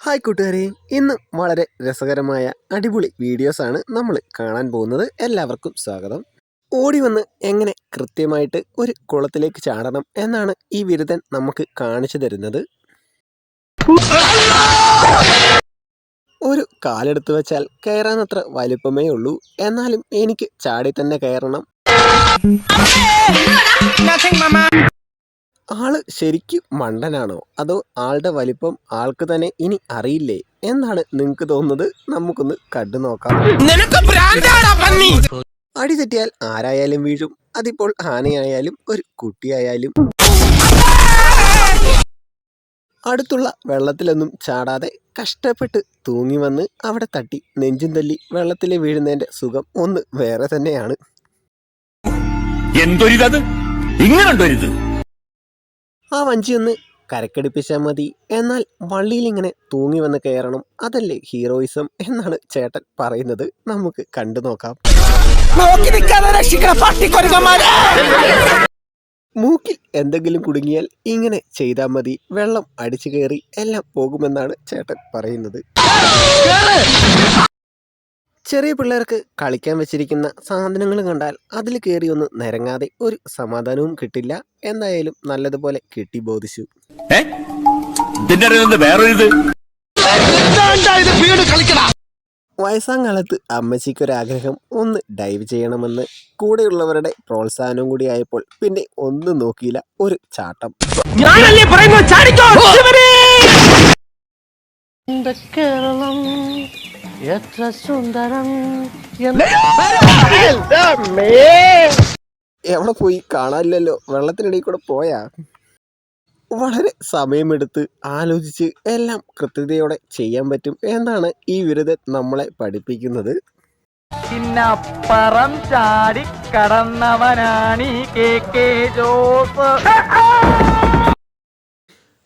Hi കൂട്ടുകാരെ, ഇന്ന് വളരെ രസകരമായ അടിപൊളി വീഡിയോസാണ് നമ്മൾ കാണാൻ പോകുന്നത്. എല്ലാവർക്കും സ്വാഗതം. ഓടി വന്ന് എങ്ങനെ കൃത്യമായിട്ട് ഒരു കുളത്തിലേക്ക് ചാടണം എന്നാണ് ഈ ബിരുദൻ നമുക്ക് കാണിച്ചു തരുന്നത്. ഒരു കാലെടുത്ത് വെച്ചാൽ കയറാനത്ര വലിപ്പമേ ഉള്ളൂ, എന്നാലും എനിക്ക് ചാടി തന്നെ കയറണം. ആള് ശരിക്കും മണ്ടനാണോ അതോ ആളുടെ വലിപ്പം ആൾക്ക് തന്നെ ഇനി അറിയില്ലേ എന്നാണ് നിങ്ങൾക്ക് തോന്നുന്നത്? നമുക്കൊന്ന് കണ്ടു നോക്കാം. അടി തെറ്റിയാൽ ആരായാലും വീഴും, അതിപ്പോൾ ആനയായാലും ഒരു കുട്ടിയായാലും. അടുത്തുള്ള വെള്ളത്തിലൊന്നും ചാടാതെ കഷ്ടപ്പെട്ട് തൂങ്ങി വന്ന് അവിടെ തട്ടി നെഞ്ചും തല്ലി വെള്ളത്തിൽ വീഴുന്നതിന്റെ സുഖം ഒന്ന് വേറെ തന്നെയാണ്. ആ വഞ്ചിയൊന്ന് കരക്കടിപ്പിച്ചാൽ മതി, എന്നാൽ വള്ളിയിൽ ഇങ്ങനെ തൂങ്ങി വന്ന് കയറണം, അതല്ലേ ഹീറോയിസം എന്നാണ് ചേട്ടൻ പറയുന്നത്. നമുക്ക് കണ്ടു നോക്കാം. മൂക്കിൽ എന്തെങ്കിലും കുടുങ്ങിയാൽ ഇങ്ങനെ ചെയ്താൽ മതി, വെള്ളം അടിച്ചു കയറി എല്ലാം പോകുമെന്നാണ് ചേട്ടൻ പറയുന്നത്. ചെറിയ പിള്ളേർക്ക് കളിക്കാൻ വെച്ചിരിക്കുന്ന സാധനങ്ങൾ കണ്ടാൽ അതിൽ കയറി ഒന്ന് നിരങ്ങാതെ ഒരു സമാധാനവും കിട്ടില്ല. എന്തായാലും നല്ലതുപോലെ കിട്ടി ബോധിച്ചു. വയസ്സാം കാലത്ത് അമ്മച്ചിക്കൊരാഗ്രഹം ഒന്ന് ഡൈവ് ചെയ്യണമെന്ന്. കൂടെയുള്ളവരുടെ പ്രോത്സാഹനവും കൂടി ആയപ്പോൾ പിന്നെ ഒന്നും നോക്കിയില്ല, ഒരു ചാട്ടം. കേരളം എത്ര സുന്ദരം. എവിടെ പോയി? കാണാനില്ലല്ലോ. വെള്ളത്തിനിടയിൽ കൂടെ പോയാ? വളരെ സമയമെടുത്ത് ആലോചിച്ച് എല്ലാം കൃത്യതയോടെ ചെയ്യാൻ പറ്റും എന്നാണ് ഈ ബിരുദൻ നമ്മളെ പഠിപ്പിക്കുന്നത്. ചാടി കടന്നവനാണ്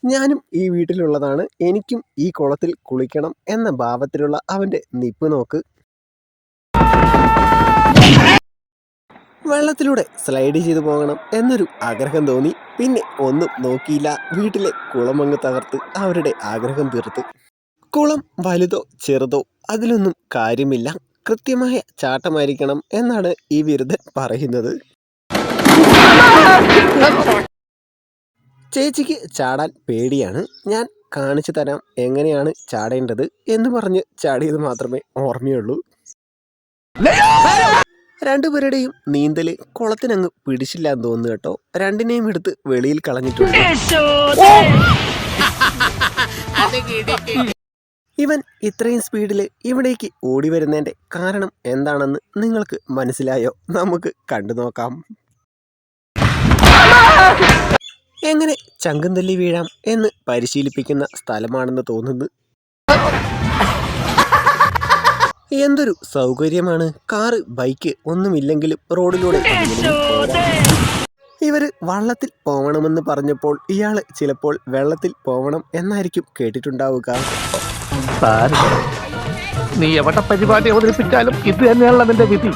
ഞാനും ഈ വീട്ടിലുള്ളതാണ്, എനിക്കും ഈ കുളത്തിൽ കുളിക്കണം എന്ന ഭാവത്തിലുള്ള അവന്റെ നിപ്പ് നോക്ക്. വെള്ളത്തിലൂടെ സ്ലൈഡ് ചെയ്തു പോകണം എന്നൊരു ആഗ്രഹം തോന്നി. പിന്നെ ഒന്നും നോക്കിയില്ല, വീട്ടിലെ കുളമങ്ങ് തകർത്ത് അവരുടെ ആഗ്രഹം തീർത്ത്. കുളം വലുതോ ചെറുതോ അതിലൊന്നും കാര്യമില്ല, കൃത്യമായ ചാട്ടമായിരിക്കണം എന്നാണ് ഈ ബിരുദൻ പറയുന്നത്. ചേച്ചിക്ക് ചാടാൻ പേടിയാണ്, ഞാൻ കാണിച്ചു തരാം എങ്ങനെയാണ് ചാടേണ്ടത് എന്ന് പറഞ്ഞ് ചാടിയത് മാത്രമേ ഓർമ്മയുള്ളൂ. രണ്ടുപേരുടെയും നീന്തല് കുളത്തിനങ്ങ് പിടിച്ചില്ല എന്ന് തോന്നുന്നു കേട്ടോ. രണ്ടിനെയും എടുത്ത് വെളിയിൽ കളഞ്ഞിട്ടുണ്ട്. ഇവൻ ഇത്രയും സ്പീഡിൽ ഇവിടേക്ക് ഓടി വരുന്നതിന്റെ കാരണം എന്താണെന്ന് നിങ്ങൾക്ക് മനസ്സിലായോ? നമുക്ക് കണ്ടു നോക്കാം. എങ്ങനെ ചങ്കും തല്ലി വീഴാം എന്ന് പരിശീലിപ്പിക്കുന്ന സ്ഥലമാണെന്ന് തോന്നുന്നു. എന്തൊരു സൗകര്യമാണ്. കാറ് ബൈക്ക് ഒന്നുമില്ലെങ്കിലും റോഡിലൂടെ ഇവര് വള്ളത്തിൽ പോകണമെന്ന് പറഞ്ഞപ്പോൾ ഇയാള് ചിലപ്പോൾ വെള്ളത്തിൽ പോകണം എന്നായിരിക്കും കേട്ടിട്ടുണ്ടാവുക. നീ എവിടെ പരിപാടി അവതരിപ്പിച്ചാലും ഇത് തന്നെയാണല്ലോ നിന്റെ വിധി.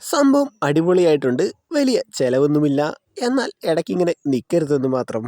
സംഭവം അടിപൊളിയായിട്ടുണ്ട്, വലിയ ചെലവൊന്നുമില്ല, എന്നാൽ ഇടയ്ക്കിങ്ങനെ നിൽക്കരുതെന്ന് മാത്രം.